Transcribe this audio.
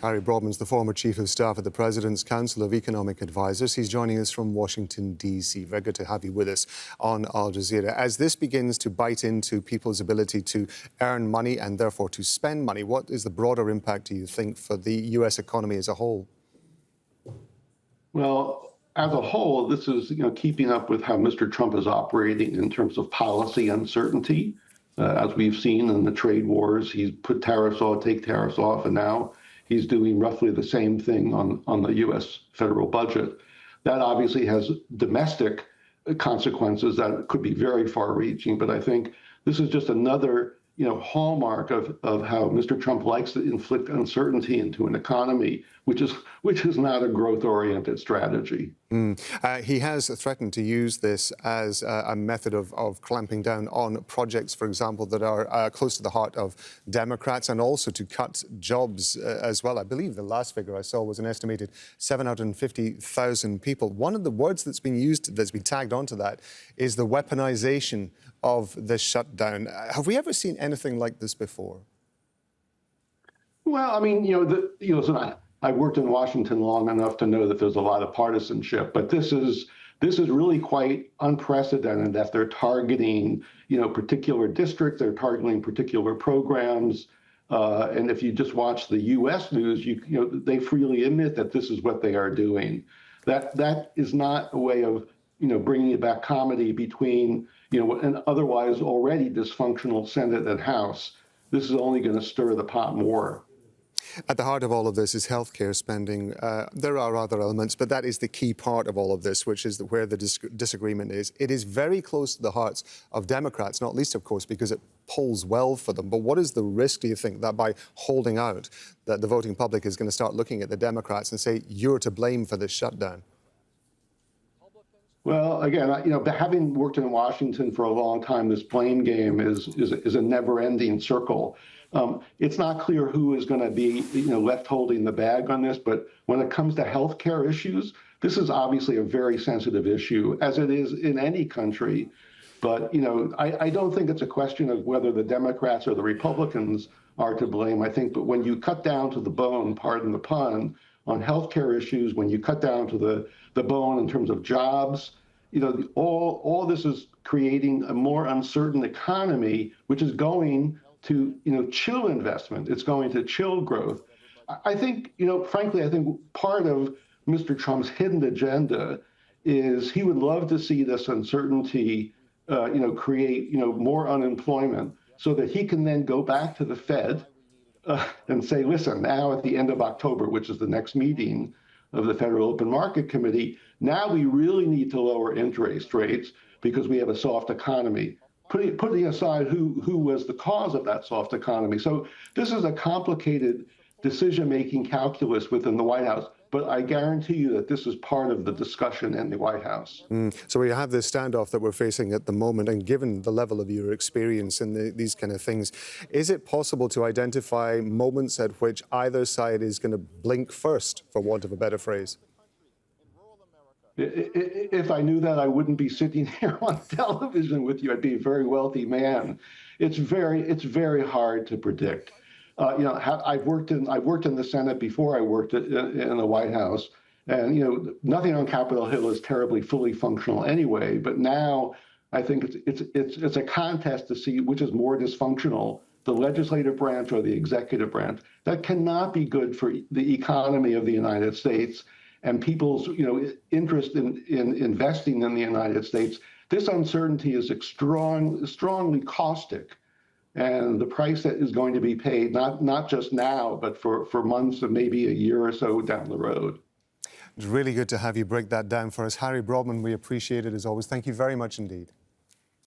Harry Broadman's the former Chief of Staff at the President's Council of Economic Advisers. He's joining us from Washington, D.C. Very good to have you with us on Al Jazeera. As this begins to bite into people's ability to earn money and therefore to spend money, what is the broader impact, do you think, for the U.S. economy as a whole? Well, as a whole, this is keeping up with how Mr. Trump is operating in terms of policy uncertainty. As we've seen in the trade wars, he's put tariffs on, take tariffs off, and now he's doing roughly the same thing on the U.S. federal budget. That obviously has domestic consequences that could be very far-reaching, but I think this is just another hallmark of how Mr. Trump likes to inflict uncertainty into an economy, which is not a growth-oriented strategy. He has threatened to use this as a method of clamping down on projects, for example, that are close to the heart of Democrats, and also to cut jobs as well. I believe the last figure I saw was an estimated 750,000 people. One of the words that's been used, that's been tagged onto that, is the weaponization of this shutdown. Have we ever seen anything like this before? Well, I mean, I've worked in Washington long enough to know that there's a lot of partisanship, but this is really quite unprecedented that they're targeting, particular districts, they're targeting particular programs, and if you just watch the U.S. news, they freely admit that this is what they are doing. That is not a way of bringing back comedy between an otherwise already dysfunctional Senate and House. This is only going to stir the pot more. At the heart of all of this is healthcare spending. There are other elements, but that is the key part of all of this, which is where the disagreement is. It is very close to the hearts of Democrats, not least, of course, because it polls well for them. But what is the risk, do you think, that by holding out, that the voting public is going to start looking at the Democrats and say, you're to blame for this shutdown? Well, again, having worked in Washington for a long time, this blame game is a never-ending circle. It's not clear who is going to be, left holding the bag on this. But when it comes to health care issues, this is obviously a very sensitive issue, as it is in any country. But I don't think it's a question of whether the Democrats or the Republicans are to blame. I think, but when you cut down to the bone, pardon the pun, on health care issues, when you cut down to the bone in terms of jobs, all this is creating a more uncertain economy, which is going to, chill investment. It's going to chill growth. I think, frankly, I think part of Mr. Trump's hidden agenda is he would love to see this uncertainty, create, more unemployment so that he can then go back to the Fed and say, listen, now at the end of October, which is the next meeting of the Federal Open Market Committee, now we really need to lower interest rates because we have a soft economy, putting aside who was the cause of that soft economy. So this is a complicated decision-making calculus within the White House, but I guarantee you that this is part of the discussion in the White House. So we have this standoff that we're facing at the moment, and given the level of your experience in these kind of things, is it possible to identify moments at which either side is going to blink first, for want of a better phrase? If I knew that, I wouldn't be sitting here on television with you. I'd be a very wealthy man. It's very hard to predict. I've worked in the Senate before I worked in the White House, and nothing on Capitol Hill is terribly fully functional anyway. But now I think it's a contest to see which is more dysfunctional, the legislative branch or the executive branch. That cannot be good for the economy of the United States and people's interest in investing in the United States. This uncertainty is strongly caustic. And the price that is going to be paid, not just now, but for months and maybe a year or so down the road. It's really good to have you break that down for us. Harry Broadman, we appreciate it as always. Thank you very much indeed.